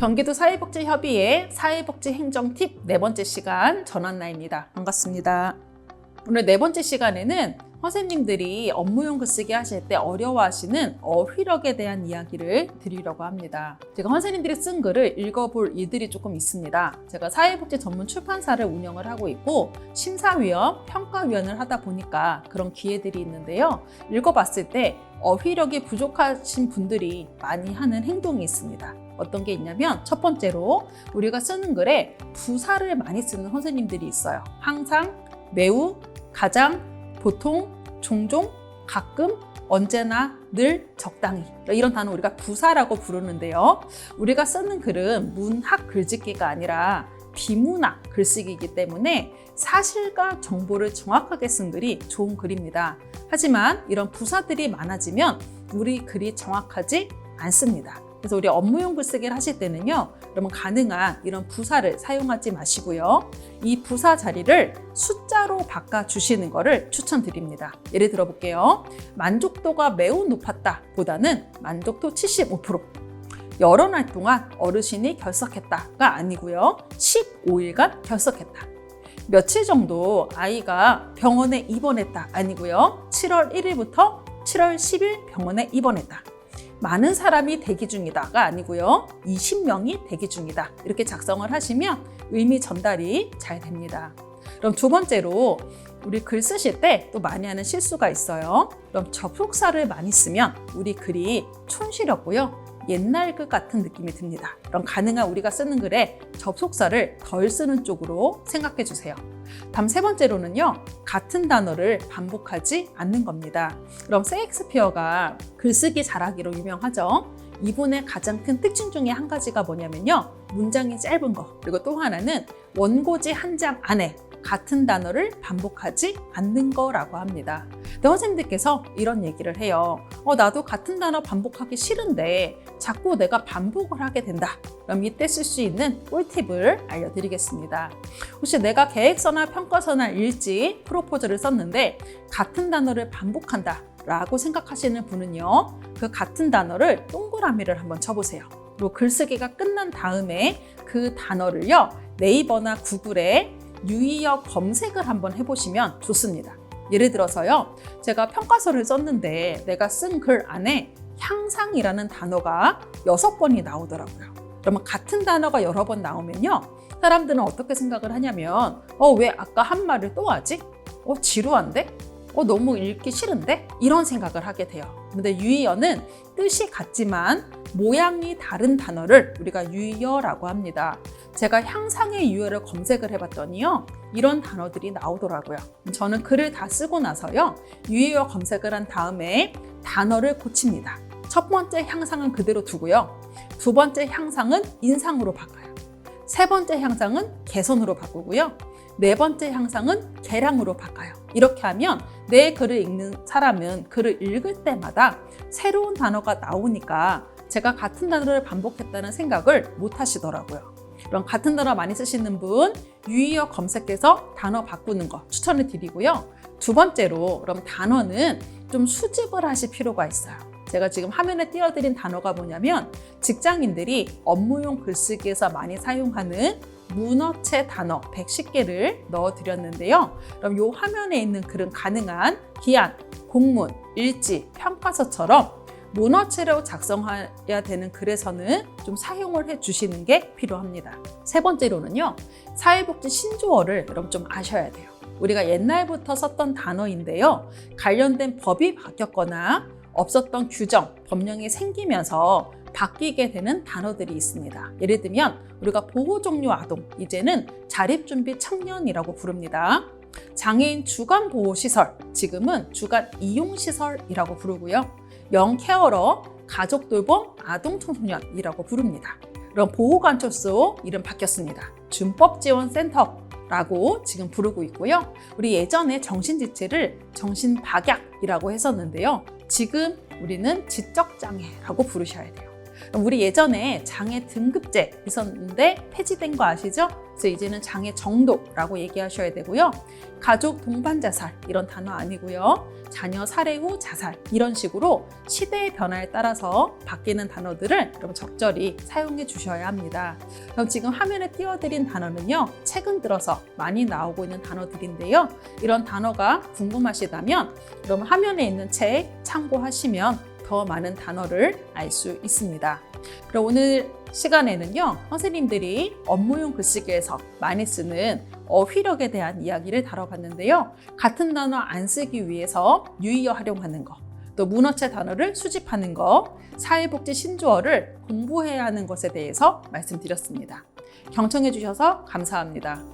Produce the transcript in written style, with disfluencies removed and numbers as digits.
경기도 사회복지협의회 사회복지행정 팁 네 번째 시간 전한나입니다. 반갑습니다. 오늘 네 번째 시간에는 선생님들이 업무용 글쓰기 하실 때 어려워하시는 어휘력에 대한 이야기를 드리려고 합니다. 제가 선생님들이 쓴 글을 읽어볼 일들이 조금 있습니다. 제가 사회복지 전문 출판사를 운영을 하고 있고 심사위원, 평가위원을 하다 보니까 그런 기회들이 있는데요. 읽어봤을 때 어휘력이 부족하신 분들이 많이 하는 행동이 있습니다. 어떤 게 있냐면 첫 번째로 우리가 쓰는 글에 부사를 많이 쓰는 선생님들이 있어요. 항상, 매우, 가장, 보통, 종종, 가끔, 언제나, 늘, 적당히 이런 단어 우리가 부사라고 부르는데요. 우리가 쓰는 글은 문학 글짓기가 아니라 비문학 글쓰기이기 때문에 사실과 정보를 정확하게 쓴 글이 좋은 글입니다. 하지만 이런 부사들이 많아지면 우리 글이 정확하지 않습니다. 그래서 우리 업무용 글쓰기를 하실 때는요, 여러분 가능한 이런 부사를 사용하지 마시고요. 이 부사 자리를 숫자로 바꿔주시는 것을 추천드립니다. 예를 들어 볼게요. 만족도가 매우 높았다 보다는 만족도 75%. 여러 날 동안 어르신이 결석했다가 아니고요. 15일간 결석했다. 며칠 정도 아이가 병원에 입원했다 아니고요. 7월 1일부터 7월 10일 병원에 입원했다. 많은 사람이 대기 중이다가 아니고요. 20명이 대기 중이다. 이렇게 작성을 하시면 의미 전달이 잘 됩니다. 그럼 두 번째로 우리 글 쓰실 때 또 많이 하는 실수가 있어요. 그럼 접속사를 많이 쓰면 우리 글이 촌스럽고요. 옛날 글 같은 느낌이 듭니다. 그럼 가능한 우리가 쓰는 글에 접속사를 덜 쓰는 쪽으로 생각해 주세요. 다음 세 번째로는요, 같은 단어를 반복하지 않는 겁니다. 그럼 셰익스피어가 글쓰기 잘하기로 유명하죠. 이분의 가장 큰 특징 중에 한 가지가 뭐냐면요, 문장이 짧은 거, 그리고 또 하나는 원고지 한 장 안에 같은 단어를 반복하지 않는 거라고 합니다. 근데 선생님들께서 이런 얘기를 해요. 나도 같은 단어 반복하기 싫은데 자꾸 내가 반복을 하게 된다. 그럼 이때 쓸 수 있는 꿀팁을 알려드리겠습니다. 혹시 내가 계획서나 평가서나 일지, 프로포즈를 썼는데 같은 단어를 반복한다 라고 생각하시는 분은요, 그 같은 단어를 동그라미를 한번 쳐보세요. 그리고 글쓰기가 끝난 다음에 그 단어를요, 네이버나 구글에 유의어 검색을 한번 해보시면 좋습니다. 예를 들어서요, 제가 평가서를 썼는데 내가 쓴 글 안에 향상이라는 단어가 6번이 나오더라고요. 그러면 같은 단어가 여러 번 나오면요, 사람들은 어떻게 생각을 하냐면 왜 아까 한 말을 또 하지? 지루한데? 너무 읽기 싫은데? 이런 생각을 하게 돼요. 근데 유의어는 뜻이 같지만 모양이 다른 단어를 우리가 유의어라고 합니다. 제가 향상의 유의어를 검색을 해봤더니요, 이런 단어들이 나오더라고요. 저는 글을 다 쓰고 나서요, 유의어 검색을 한 다음에 단어를 고칩니다. 첫 번째 향상은 그대로 두고요. 두 번째 향상은 인상으로 바꿔요. 세 번째 향상은 개선으로 바꾸고요. 네 번째 향상은 개량으로 바꿔요. 이렇게 하면 내 글을 읽는 사람은 글을 읽을 때마다 새로운 단어가 나오니까 제가 같은 단어를 반복했다는 생각을 못 하시더라고요. 그럼 같은 단어 많이 쓰시는 분 유의어 검색해서 단어 바꾸는 거 추천을 드리고요. 두 번째로 그럼 단어는 좀 수집을 하실 필요가 있어요. 제가 지금 화면에 띄워드린 단어가 뭐냐면 직장인들이 업무용 글쓰기에서 많이 사용하는 문어체 단어 110개를 넣어드렸는데요. 그럼 이 화면에 있는 글은 가능한 기한, 공문, 일지, 평가서처럼 문어체로 작성해야 되는 글에서는 좀 사용을 해주시는 게 필요합니다. 세 번째로는요, 사회복지 신조어를 여러분 좀 아셔야 돼요. 우리가 옛날부터 썼던 단어인데요, 관련된 법이 바뀌었거나 없었던 규정, 법령이 생기면서 바뀌게 되는 단어들이 있습니다. 예를 들면 우리가 보호종료 아동, 이제는 자립준비 청년이라고 부릅니다. 장애인 주간보호시설, 지금은 주간이용시설이라고 부르고요. 영케어러, 가족돌봄 아동청소년이라고 부릅니다. 그럼 보호관찰소 이름 바뀌었습니다. 준법지원센터라고 지금 부르고 있고요. 우리 예전에 정신지체를 정신박약이라고 했었는데요. 지금 우리는 지적장애라고 부르셔야 돼요. 우리 예전에 장애 등급제 있었는데 폐지된 거 아시죠? 그래서 이제는 장애 정도라고 얘기하셔야 되고요. 가족 동반 자살 이런 단어 아니고요. 자녀 살해 후 자살 이런 식으로 시대의 변화에 따라서 바뀌는 단어들을 여러분 적절히 사용해 주셔야 합니다. 그럼 지금 화면에 띄워드린 단어는요. 최근 들어서 많이 나오고 있는 단어들인데요. 이런 단어가 궁금하시다면 여러분 화면에 있는 책 참고하시면 더 많은 단어를 알 수 있습니다. 그럼 오늘 시간에는요. 선생님들이 업무용 글쓰기에서 많이 쓰는 어휘력에 대한 이야기를 다뤄봤는데요. 같은 단어 안 쓰기 위해서 유의어 활용하는 거, 또 문어체 단어를 수집하는 거, 사회복지 신조어를 공부해야 하는 것에 대해서 말씀드렸습니다. 경청해 주셔서 감사합니다.